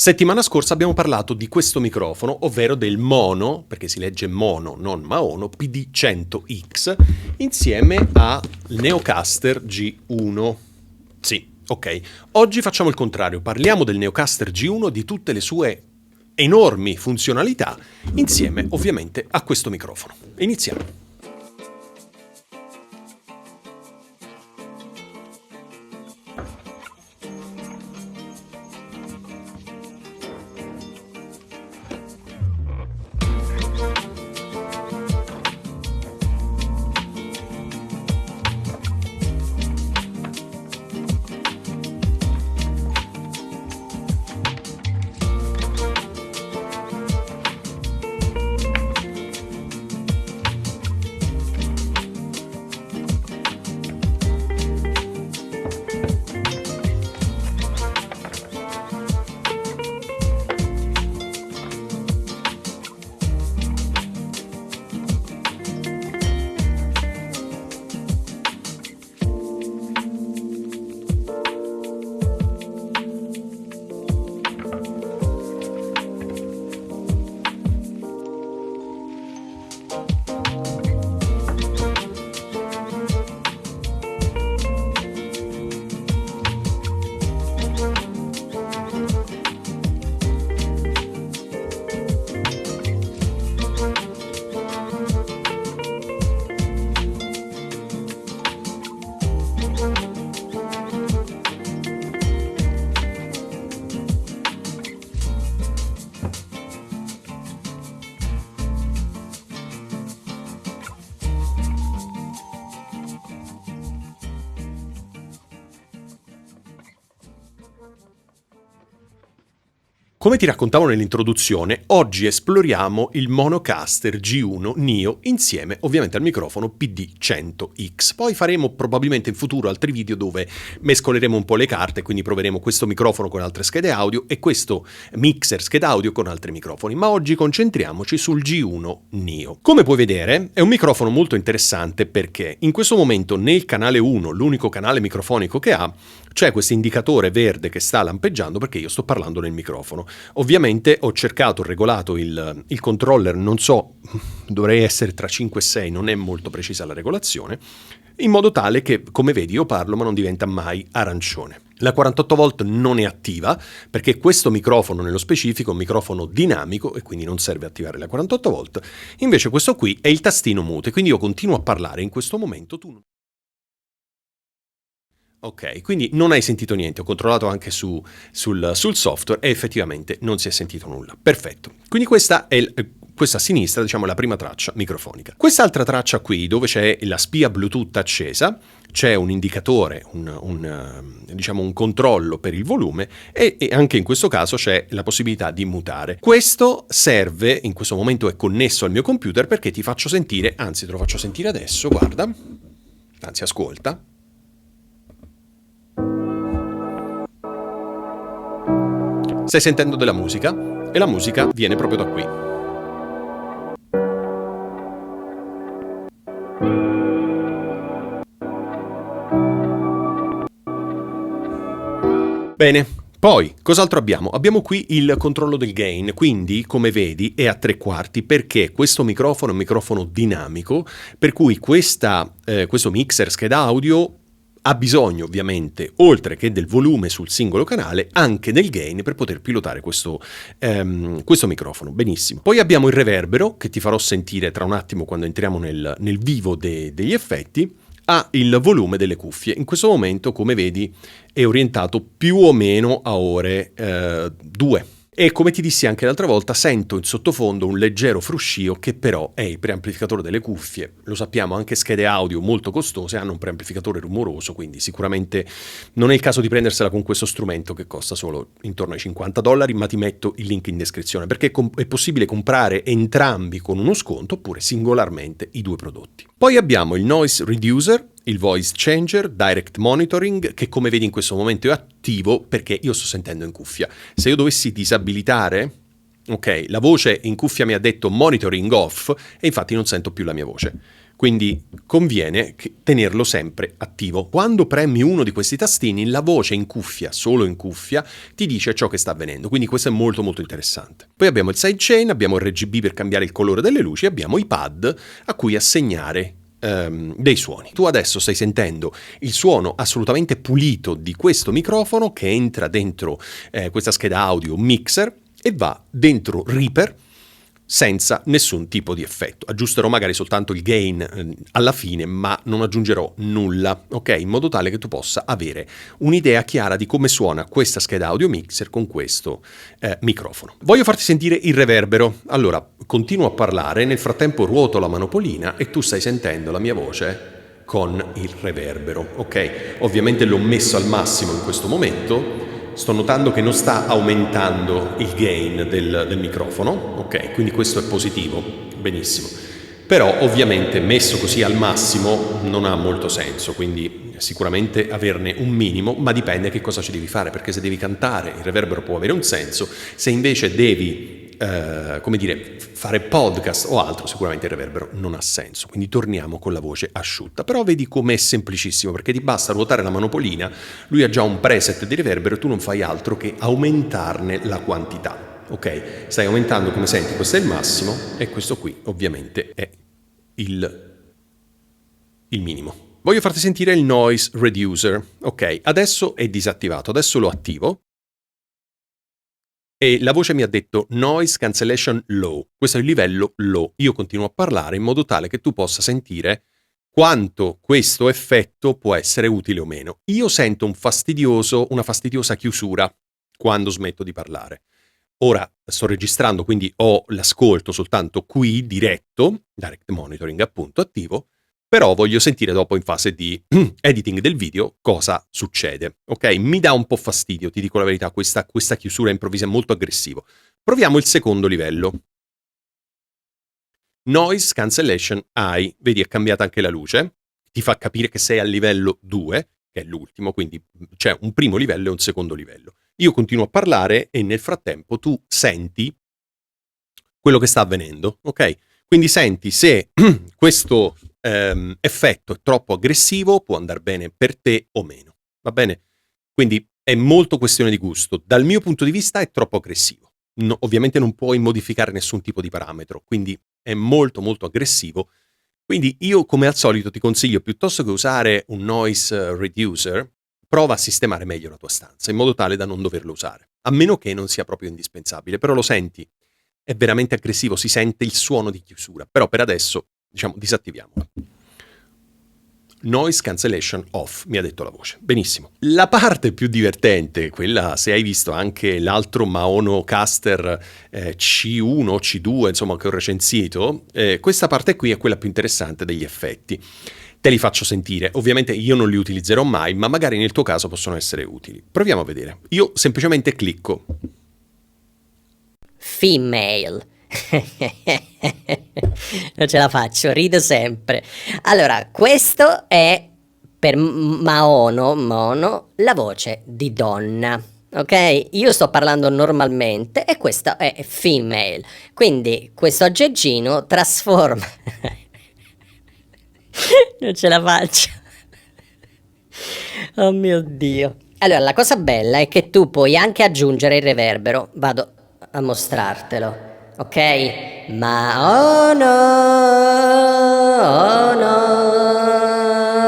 Settimana scorsa abbiamo parlato di questo microfono, ovvero del Mono, perché si legge Mono, non Maono, PD100X, insieme al Neocaster G1. Sì, ok. Oggi facciamo il contrario, parliamo del Neocaster G1, di tutte le sue enormi funzionalità, insieme ovviamente a questo microfono. Iniziamo. Come ti raccontavo nell'introduzione, oggi esploriamo il Monocaster G1 Neo insieme ovviamente al microfono PD100X. Poi faremo probabilmente in futuro altri video dove mescoleremo un po' le carte, quindi proveremo questo microfono con altre schede audio e questo mixer scheda audio con altri microfoni, ma oggi concentriamoci sul G1 Neo. Come puoi vedere è un microfono molto interessante perché in questo momento nel canale 1, l'unico canale microfonico che ha, c'è questo indicatore verde che sta lampeggiando perché io sto parlando nel microfono. Ovviamente ho cercato, ho regolato il controller, non so, dovrei essere tra 5 e 6, non è molto precisa la regolazione, in modo tale che, come vedi, io parlo ma non diventa mai arancione. La 48 volt non è attiva perché questo microfono nello specifico è un microfono dinamico e quindi non serve attivare la 48 volt, invece questo qui è il tastino mute, quindi io continuo a parlare in questo momento, tu non... Ok, quindi non hai sentito niente, ho controllato anche sul software e effettivamente non si è sentito nulla. Perfetto, quindi questa a sinistra, diciamo, la prima traccia microfonica. Quest'altra traccia qui, dove c'è la spia Bluetooth accesa, c'è un indicatore, diciamo un controllo per il volume e anche in questo caso c'è la possibilità di mutare. Questo serve, in questo momento è connesso al mio computer perché ti faccio sentire, anzi te lo faccio sentire adesso, guarda, anzi ascolta. Stai sentendo della musica e la musica viene proprio da qui. Bene, poi cos'altro abbiamo? Abbiamo qui il controllo del gain, quindi come vedi è a 3/4 perché questo microfono è un microfono dinamico, per cui questo mixer scheda audio ha bisogno ovviamente, oltre che del volume sul singolo canale, anche del gain per poter pilotare questo microfono. Benissimo. Poi abbiamo il reverbero, che ti farò sentire tra un attimo quando entriamo nel vivo degli effetti, ha il volume delle cuffie. In questo momento, come vedi, è orientato più o meno a ore 2. E come ti dissi anche l'altra volta, sento in sottofondo un leggero fruscio che però è il preamplificatore delle cuffie. Lo sappiamo, anche schede audio molto costose hanno un preamplificatore rumoroso, quindi sicuramente non è il caso di prendersela con questo strumento che costa solo intorno ai $50, ma ti metto il link in descrizione, perché è possibile comprare entrambi con uno sconto oppure singolarmente i due prodotti. Poi abbiamo il Noise Reducer, il Voice Changer, Direct Monitoring, che come vedi in questo momento è attivo perché io sto sentendo in cuffia. Se io dovessi disabilitare, ok, la voce in cuffia mi ha detto monitoring off e infatti non sento più la mia voce. quindi conviene tenerlo sempre attivo. Quando premi uno di questi tastini, la voce in cuffia, solo in cuffia, ti dice ciò che sta avvenendo, quindi questo è molto molto interessante. Poi abbiamo il sidechain, abbiamo il RGB per cambiare il colore delle luci, abbiamo i pad a cui assegnare dei suoni. Tu adesso stai sentendo il suono assolutamente pulito di questo microfono che entra dentro questa scheda audio mixer e va dentro Reaper senza nessun tipo di effetto. Aggiusterò magari soltanto il gain alla fine, ma non aggiungerò nulla, ok? In modo tale che tu possa avere un'idea chiara di come suona questa scheda audio mixer con questo microfono. Voglio farti sentire il reverbero. Allora, continuo a parlare, nel frattempo ruoto la manopolina e tu stai sentendo la mia voce con il reverbero, ok? Ovviamente l'ho messo al massimo in questo momento. Sto notando che non sta aumentando il gain del microfono, ok? Quindi questo è positivo, benissimo. Però ovviamente messo così al massimo non ha molto senso, quindi sicuramente averne un minimo, ma dipende che cosa ci devi fare, perché se devi cantare il reverbero può avere un senso, se invece devi fare podcast o altro, sicuramente il reverbero non ha senso. Quindi torniamo con la voce asciutta. Però vedi com'è semplicissimo, perché ti basta ruotare la manopolina, lui ha già un preset di reverbero e tu non fai altro che aumentarne la quantità. Ok? Stai aumentando, come senti, questo è il massimo e questo qui ovviamente è il minimo. Voglio farti sentire il noise reducer. Ok, adesso è disattivato, adesso lo attivo. E la voce mi ha detto noise cancellation low, questo è il livello low. Io continuo a parlare in modo tale che tu possa sentire quanto questo effetto può essere utile o meno. Io sento una fastidiosa chiusura quando smetto di parlare. Ora sto registrando, quindi ho l'ascolto soltanto qui diretto, direct monitoring appunto attivo, però voglio sentire dopo in fase di editing del video cosa succede, ok? Mi dà un po' fastidio, ti dico la verità, questa chiusura improvvisa è molto aggressivo. Proviamo il secondo livello. Noise Cancellation High, vedi è cambiata anche la luce, ti fa capire che sei al livello 2, che è l'ultimo, quindi c'è un primo livello e un secondo livello. Io continuo a parlare e nel frattempo tu senti quello che sta avvenendo, ok? Quindi senti se questo effetto è troppo aggressivo, può andare bene per te o meno, va bene? Quindi è molto questione di gusto. Dal mio punto di vista è troppo aggressivo. Ovviamente non puoi modificare nessun tipo di parametro, quindi è molto molto aggressivo. Quindi io come al solito ti consiglio, piuttosto che usare un noise reducer, prova a sistemare meglio la tua stanza, in modo tale da non doverlo usare, a meno che non sia proprio indispensabile. Però lo senti, è veramente aggressivo, si sente il suono di chiusura, però per adesso, diciamo, disattiviamolo. Noise cancellation off, mi ha detto la voce. Benissimo. La parte più divertente, quella se hai visto anche l'altro Maono Caster C1 o C2, insomma, che ho recensito, questa parte qui è quella più interessante degli effetti. Te li faccio sentire. Ovviamente io non li utilizzerò mai, ma magari nel tuo caso possono essere utili. Proviamo a vedere. Io semplicemente clicco. Female. Non ce la faccio, rido sempre. Allora, questo è per mono, la voce di donna. Ok? Io sto parlando normalmente e questo è female. Quindi questo aggeggino trasforma. Non ce la faccio. Oh mio Dio. Allora, la cosa bella è che tu puoi anche aggiungere il reverbero. Vado a mostrartelo, ok? Ma oh no, oh no,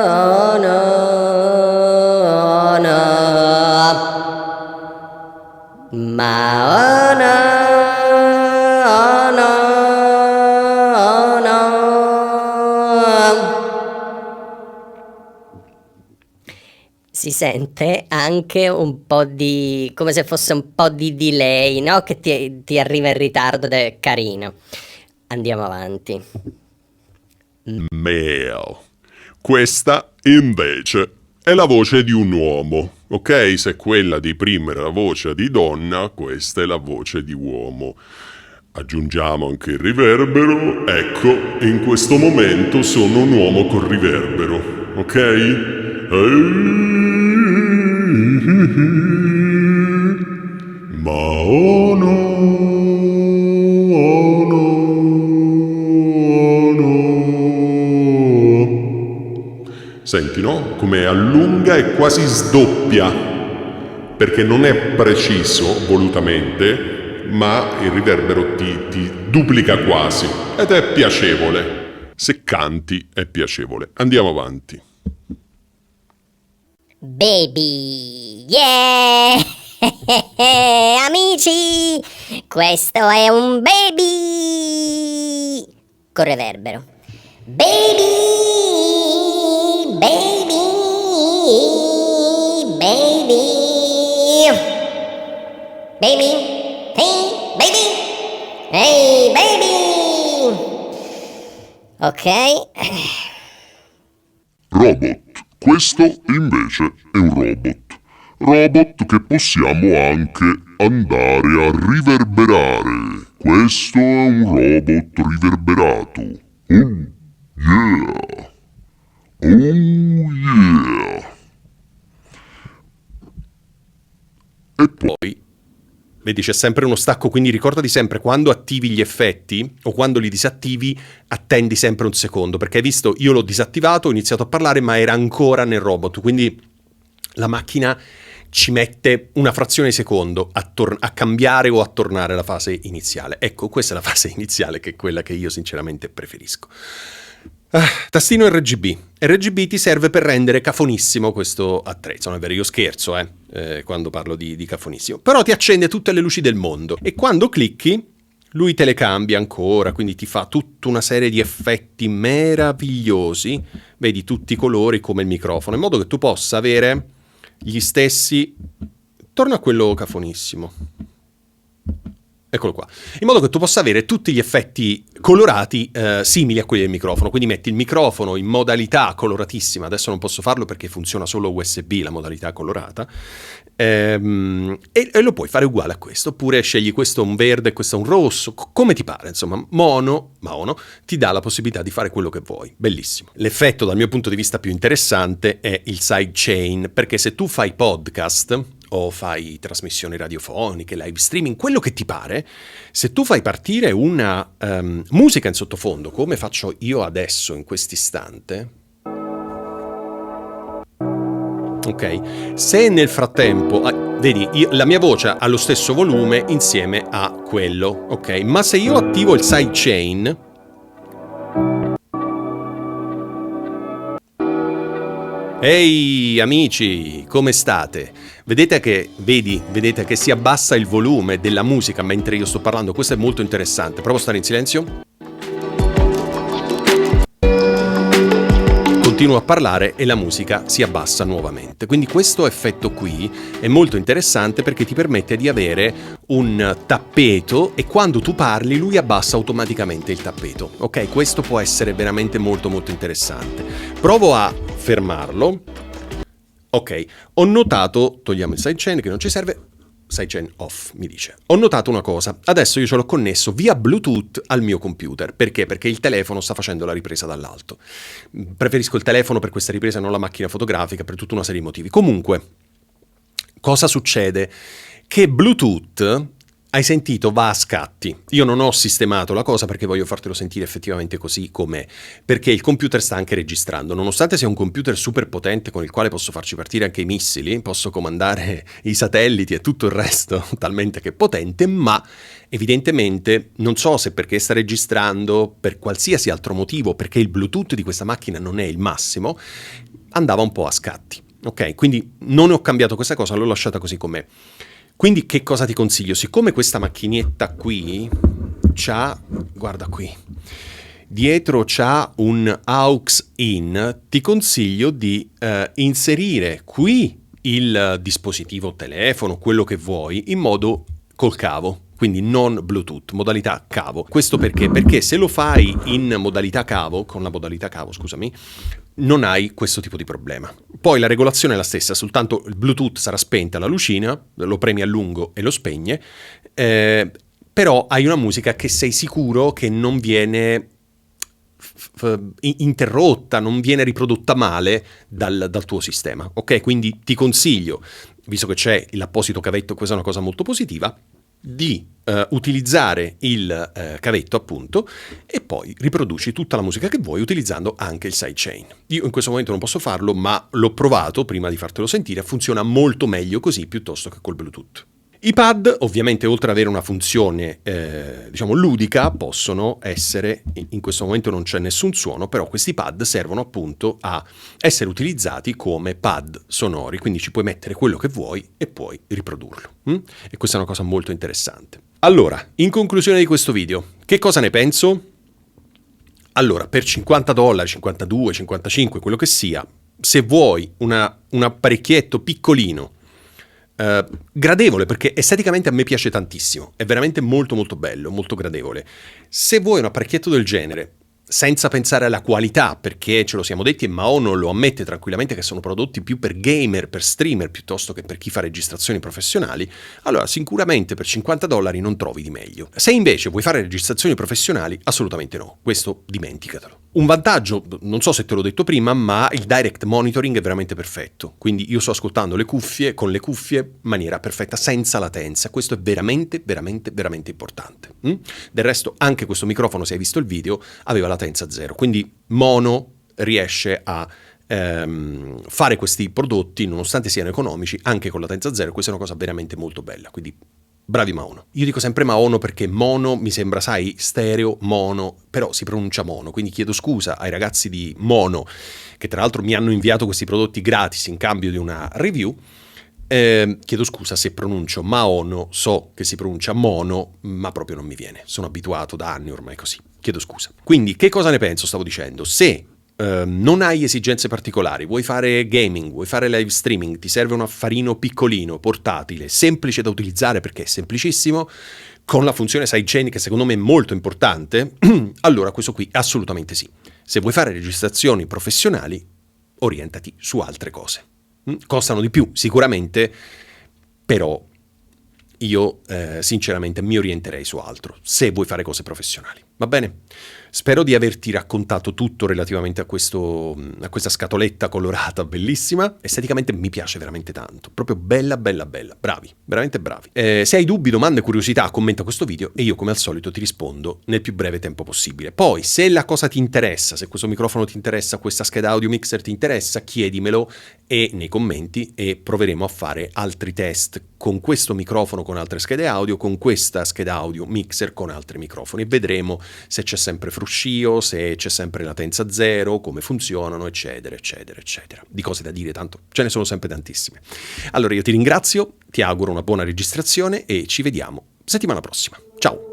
oh no, oh no. Ma oh no, oh no, oh no. Si sente anche un po' di, come se fosse un po' di delay, no? Che ti arriva in ritardo ed è carino. Andiamo avanti. Male. Questa invece è la voce di un uomo, ok? Se quella di prima era la voce di donna, questa è la voce di uomo. Aggiungiamo anche il riverbero, ecco, in questo momento sono un uomo col riverbero, ok? Ma oh no, oh no, oh no, Senti, no? Come allunga e quasi sdoppia, perché non è preciso volutamente, ma il riverbero ti duplica quasi ed è piacevole. Se canti è piacevole. Andiamo avanti. Baby, yeah! Amici, questo è un baby con reverbero. Baby, baby, baby, baby, hey, baby, hey, baby. Ok. Robot. Questo invece è un robot. Robot che possiamo anche andare a riverberare. Questo è un robot riverberato. Oh yeah! Oh yeah! E Poi, vedi, c'è sempre uno stacco, quindi ricordati sempre, quando attivi gli effetti o quando li disattivi, attendi sempre un secondo, perché hai visto, io l'ho disattivato, ho iniziato a parlare, ma era ancora nel robot, quindi la macchina ci mette una frazione di secondo a cambiare o a tornare alla fase iniziale. Ecco, questa è la fase iniziale, che è quella che io sinceramente preferisco. Tastino RGB. RGB ti serve per rendere cafonissimo questo attrezzo. Non è vero, io scherzo quando parlo di cafonissimo. Però ti accende tutte le luci del mondo. E quando clicchi, lui te le cambia ancora. Quindi ti fa tutta una serie di effetti meravigliosi. Vedi tutti i colori come il microfono. In modo che tu possa avere gli stessi... Torna a quello cafonissimo. Eccolo qua. In modo che tu possa avere tutti gli effetti colorati simili a quelli del microfono. Quindi metti il microfono in modalità coloratissima. Adesso non posso farlo perché funziona solo USB, la modalità colorata. E lo puoi fare uguale a questo. Oppure scegli questo un verde e questo un rosso. Come ti pare, insomma. Mono ti dà la possibilità di fare quello che vuoi. Bellissimo. L'effetto dal mio punto di vista più interessante è il sidechain. Perché se tu fai podcast... o fai trasmissioni radiofoniche, live streaming, quello che ti pare, se tu fai partire una musica in sottofondo, come faccio io adesso in quest'istante, ok? Se nel frattempo, vedi, la mia voce ha lo stesso volume insieme a quello, ok? Ma se io attivo il sidechain, ehi amici, come state? Vedete che si abbassa il volume della musica mentre io sto parlando? Questo è molto interessante. Provo a stare in silenzio. Continuo a parlare e la musica si abbassa nuovamente. Quindi questo effetto qui è molto interessante perché ti permette di avere un tappeto e quando tu parli lui abbassa automaticamente il tappeto. Ok, questo può essere veramente molto molto interessante. Provo a fermarlo. Ok, ho notato, togliamo il sidechain che non ci serve, sidechain off mi dice. Ho notato una cosa, adesso io ce l'ho connesso via Bluetooth al mio computer. Perché? Perché il telefono sta facendo la ripresa dall'alto. Preferisco il telefono per questa ripresa, non la macchina fotografica, per tutta una serie di motivi. Comunque, cosa succede? Che Bluetooth... Hai sentito? Va a scatti. Io non ho sistemato la cosa perché voglio fartelo sentire effettivamente così com'è, perché il computer sta anche registrando. Nonostante sia un computer super potente con il quale posso farci partire anche i missili, posso comandare i satelliti e tutto il resto, talmente che è potente, ma evidentemente non so se perché sta registrando, per qualsiasi altro motivo, perché il Bluetooth di questa macchina non è il massimo, andava un po' a scatti. Ok, quindi non ho cambiato questa cosa, l'ho lasciata così com'è. Quindi che cosa ti consiglio? Siccome questa macchinetta qui c'ha, guarda qui, dietro c'ha un aux in, ti consiglio di inserire qui il dispositivo telefono, quello che vuoi, in modo col cavo. Quindi non Bluetooth, modalità cavo. Questo perché? Perché se lo fai in modalità cavo, con la modalità cavo, scusami, non hai questo tipo di problema. Poi la regolazione è la stessa, soltanto il Bluetooth sarà spenta la lucina, lo premi a lungo e lo spegne, però hai una musica che sei sicuro che non viene interrotta, non viene riprodotta male dal tuo sistema. Ok, quindi ti consiglio, visto che c'è l'apposito cavetto, questa è una cosa molto positiva, di utilizzare il cavetto appunto e poi riproduci tutta la musica che vuoi utilizzando anche il sidechain. Io in questo momento non posso farlo, ma l'ho provato prima di fartelo sentire, funziona molto meglio così piuttosto che col Bluetooth. I pad, ovviamente, oltre ad avere una funzione, diciamo, ludica, possono essere, in questo momento non c'è nessun suono, però questi pad servono appunto a essere utilizzati come pad sonori, quindi ci puoi mettere quello che vuoi e puoi riprodurlo. E questa è una cosa molto interessante. Allora, in conclusione di questo video, che cosa ne penso? Allora, per $50, 52, 55, quello che sia, se vuoi un apparecchietto piccolino, gradevole, perché esteticamente a me piace tantissimo, è veramente molto molto bello, molto gradevole. Se vuoi un apparecchietto del genere senza pensare alla qualità, perché ce lo siamo detti e Maono lo ammette tranquillamente che sono prodotti più per gamer, per streamer, piuttosto che per chi fa registrazioni professionali, allora sicuramente per $50 non trovi di meglio. Se invece vuoi fare registrazioni professionali, assolutamente no, questo dimenticatelo. Un vantaggio, non so se te l'ho detto prima, ma il direct monitoring è veramente perfetto, quindi io sto ascoltando le cuffie con le cuffie in maniera perfetta, senza latenza, questo è veramente veramente veramente importante. Del resto anche questo microfono, se hai visto il video, aveva latenza zero, quindi Mono riesce a fare questi prodotti, nonostante siano economici, anche con latenza zero. Questa è una cosa veramente molto bella, quindi bravi Maono. Io dico sempre Maono perché mono mi sembra, sai, stereo, mono, però si pronuncia mono, quindi chiedo scusa ai ragazzi di Mono, che tra l'altro mi hanno inviato questi prodotti gratis in cambio di una review. Chiedo scusa se pronuncio Maono, so che si pronuncia mono, ma proprio non mi viene. Sono abituato da anni ormai così. Chiedo scusa. Quindi, che cosa ne penso? Stavo dicendo, se non hai esigenze particolari, vuoi fare gaming, vuoi fare live streaming, ti serve un affarino piccolino, portatile, semplice da utilizzare perché è semplicissimo, con la funzione sidechain che secondo me è molto importante, allora questo qui assolutamente sì. Se vuoi fare registrazioni professionali, orientati su altre cose. Costano di più sicuramente, però io sinceramente mi orienterei su altro se vuoi fare cose professionali. Va bene? Spero di averti raccontato tutto relativamente a questa scatoletta colorata bellissima. Esteticamente mi piace veramente tanto, proprio bella bella bella, bravi, veramente bravi. Se hai dubbi, domande, curiosità, commenta questo video e io come al solito ti rispondo nel più breve tempo possibile. Poi se la cosa ti interessa, se questo microfono ti interessa, questa scheda audio mixer ti interessa, chiedimelo nei commenti e proveremo a fare altri test con questo microfono, con altre schede audio, con questa scheda audio mixer, con altri microfoni, e vedremo se c'è sempre fruscio, se c'è sempre latenza zero, come funzionano, eccetera, eccetera, eccetera. Di cose da dire, tanto ce ne sono sempre tantissime. Allora io ti ringrazio, ti auguro una buona registrazione e ci vediamo settimana prossima. Ciao!